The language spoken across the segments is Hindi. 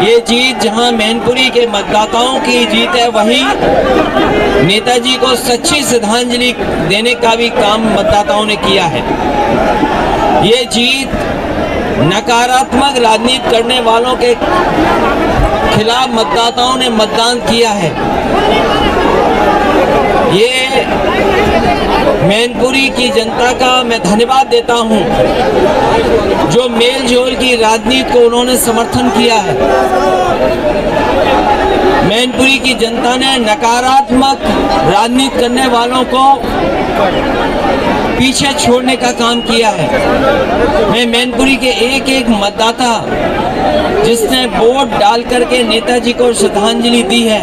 ये जीत जहां मैनपुरी के मतदाताओं की जीत है, वहीं नेताजी को सच्ची श्रद्धांजलि देने का भी काम मतदाताओं ने किया है। ये जीत नकारात्मक राजनीति करने वालों के खिलाफ मतदाताओं ने मतदान किया है। ये मैनपुरी की जनता का मैं धन्यवाद देता हूं, जो मेल जोल की राजनीति को उन्होंने समर्थन किया है। मैनपुरी की जनता ने नकारात्मक राजनीति करने वालों को पीछे छोड़ने का काम किया है। मैं मैनपुरी के एक एक मतदाता जिसने वोट डाल करके नेताजी को श्रद्धांजलि दी है,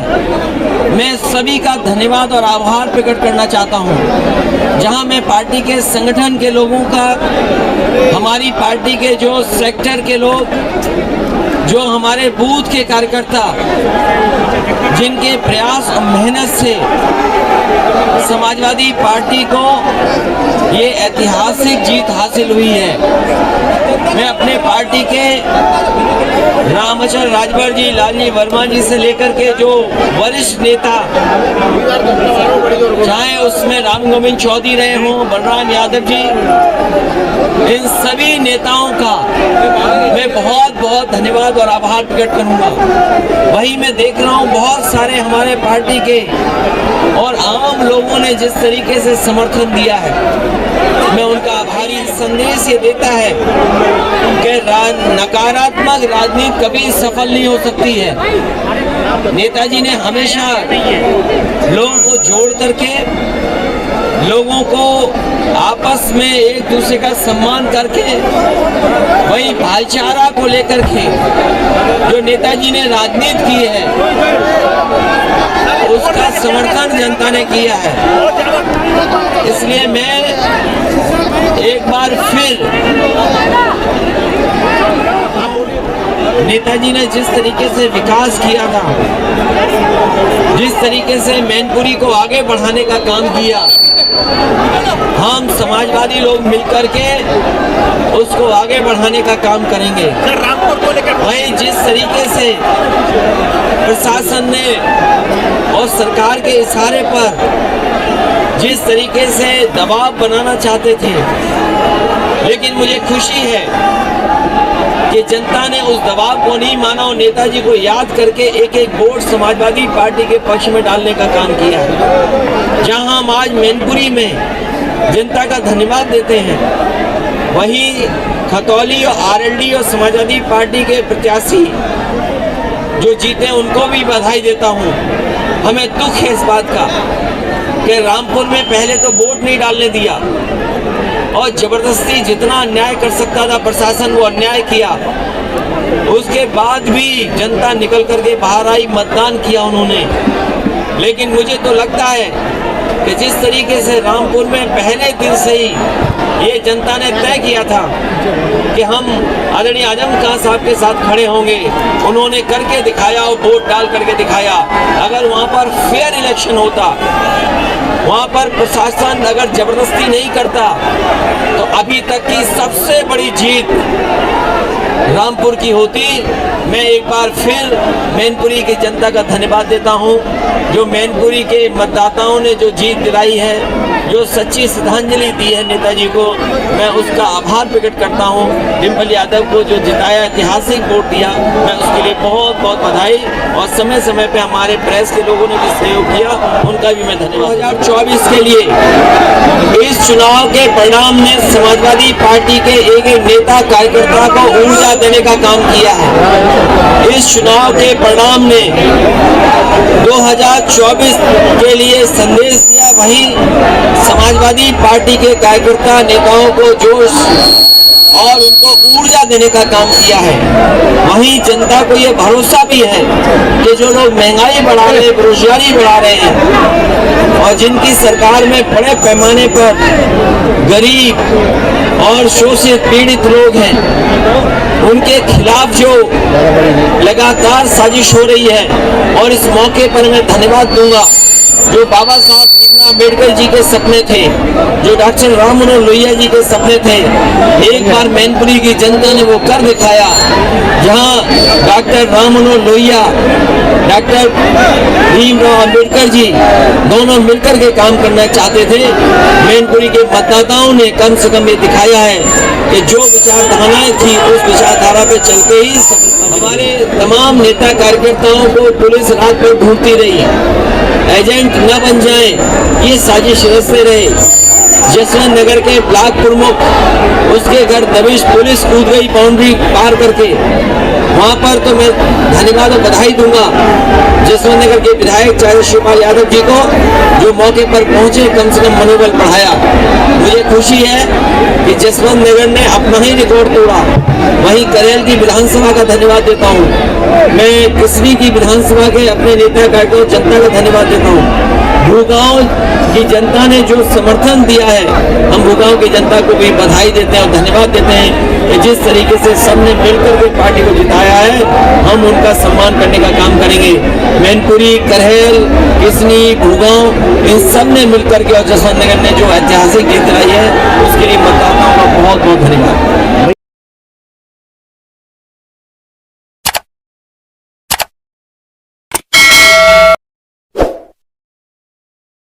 मैं सभी का धन्यवाद और आभार प्रकट करना चाहता हूं। जहां मैं पार्टी के संगठन के लोगों का, हमारी पार्टी के जो सेक्टर के लोग, जो हमारे बूथ के कार्यकर्ता, जिनके प्रयास और मेहनत से समाजवादी पार्टी को ये ऐतिहासिक जीत हासिल हुई है। मैं अपने पार्टी के रामचंद्र राजभर जी, लालजी वर्मा जी से लेकर के जो वरिष्ठ नेता, चाहे उसमें राम गोविंद चौधरी रहे हों, बलराम यादव जी, इन सभी नेताओं का मैं बहुत बहुत धन्यवाद और आभार प्रकट करूंगा। वही मैं देख रहा हूं बहुत सारे हमारे पार्टी के और आम लोगों ने जिस तरीके से समर्थन दिया है, मैं उनका आभारी। संदेश ये देता है कि नकारात्मक राजनीति कभी सफल नहीं हो सकती है। नेताजी ने हमेशा लोगों को जोड़ करके, लोगों को आपस में एक दूसरे का सम्मान करके, वही भाईचारा को लेकर के जो नेताजी ने राजनीति की है, उसका समर्थन जनता ने किया है। इसलिए मैं एक बार फिर नेताजी ने जिस तरीके से विकास किया था, जिस तरीके से मैनपुरी को आगे बढ़ाने का काम किया, हम समाजवादी लोग मिलकर के उसको आगे बढ़ाने का काम करेंगे। वहीं जिस तरीके से प्रशासन ने और सरकार के इशारे पर जिस तरीके से दबाव बनाना चाहते थे, लेकिन मुझे खुशी है कि जनता ने उस दबाव को नहीं माना और नेताजी को याद करके एक एक वोट समाजवादी पार्टी के पक्ष में डालने का काम किया है। जहां हम आज मैनपुरी में जनता का धन्यवाद देते हैं, वहीं खतौली और आरएलडी और समाजवादी पार्टी के प्रत्याशी जो जीते उनको भी बधाई देता हूं। हमें दुख है इस बात का कि रामपुर में पहले तो वोट नहीं डालने दिया और जबरदस्ती जितना अन्याय कर सकता था प्रशासन वो अन्याय किया। उसके बाद भी जनता निकल करके बाहर आई, मतदान किया उन्होंने। लेकिन मुझे तो लगता है कि जिस तरीके से रामपुर में पहले दिन से ही ये जनता ने तय किया था कि हम आदरणीय आजम खान साहब के साथ खड़े होंगे, उन्होंने करके दिखाया और वोट डाल करके दिखाया। अगर वहाँ पर फेयर इलेक्शन होता, वहाँ पर प्रशासन अगर जबरदस्ती नहीं करता, तो अभी तक की सबसे बड़ी जीत रामपुर की होती। मैं एक बार फिर मैनपुरी की जनता का धन्यवाद देता हूं, जो मैनपुरी के मतदाताओं ने जो जीत दिलाई है, जो सच्ची श्रद्धांजलि दी है नेताजी को, मैं उसका आभार प्रकट करता हूं। डिम्पल यादव को जो जिताया, ऐतिहासिक वोट दिया, मैं उसके लिए बहुत बहुत बधाई। और समय समय पे हमारे प्रेस के लोगों ने भी सहयोग किया, उनका भी मैं धन्यवाद। 2024 के लिए इस चुनाव के परिणाम ने समाजवादी पार्टी के एक एक नेता कार्यकर्ता को ऊर्जा देने का काम किया है। इस चुनाव के परिणाम ने 2024 के लिए संदेश दिया, वहीं समाजवादी पार्टी के कार्यकर्ता नेताओं को जोश और उनको ऊर्जा देने का काम किया है। वहीं जनता को ये भरोसा भी है कि जो लोग महंगाई बढ़ा रहे हैं, बेरोजगारी बढ़ा रहे हैं और जिनकी सरकार में बड़े पैमाने पर गरीब और शोषित पीड़ित लोग हैं, उनके खिलाफ जो लगातार साजिश हो रही है, और इस मौके पर मैं धन्यवाद दूंगा जो बाबा साहब भीमराव अम्बेडकर जी के सपने थे, जो डॉक्टर राम मनोहर लोहिया जी के सपने थे, एक बार मैनपुरी की जनता ने वो कर दिखाया। जहां डॉक्टर राम मनोहर लोहिया, डॉक्टर भीमराव अम्बेडकर जी दोनों मिलकर के काम करना चाहते थे, मैनपुरी के मतदाताओं ने कम से कम ये दिखाया है कि जो विचारधाराएं थी उस विचारधारा पे चल के ही हमारे तमाम नेता कार्यकर्ताओं को पुलिस रात भर ढूंढती रही, एजेंट न बन जाएं ये साजिश रचते रहे। जसवंत नगर के ब्लॉक प्रमुख, उसके घर दबिश पुलिस कूद गई बाउंड्री पार करके। वहां पर तो मैं धन्यवाद और बधाई दूंगा जसवंत नगर के विधायक चाहे शिवपाल यादव जी को, जो मौके पर पहुंचे, कम से कम मनोबल बढ़ाया। मुझे खुशी है कि जसवंत नगर ने अपना ही रिकॉर्ड तोड़ा। वहीं करेल की विधानसभा का धन्यवाद देता हूँ मैं, किसनी की विधानसभा के अपने नेता कार्यकर्ता जनता का धन्यवाद देता हूँ। भूगांव की जनता ने जो समर्थन दिया है, हम भूगांव की जनता को भी बधाई देते हैं और धन्यवाद देते हैं कि जिस तरीके से सबने मिलकर के पार्टी को जिताया है, हम उनका सम्मान करने का काम करेंगे। मैनपुरी, करहेल, किसनी, भूगांव, इन सब ने मिलकर के और जसवंत नगर ने जो ऐतिहासिक जीत दिलाई है, उसके लिए मतदाताओं का बहुत बहुत धन्यवाद।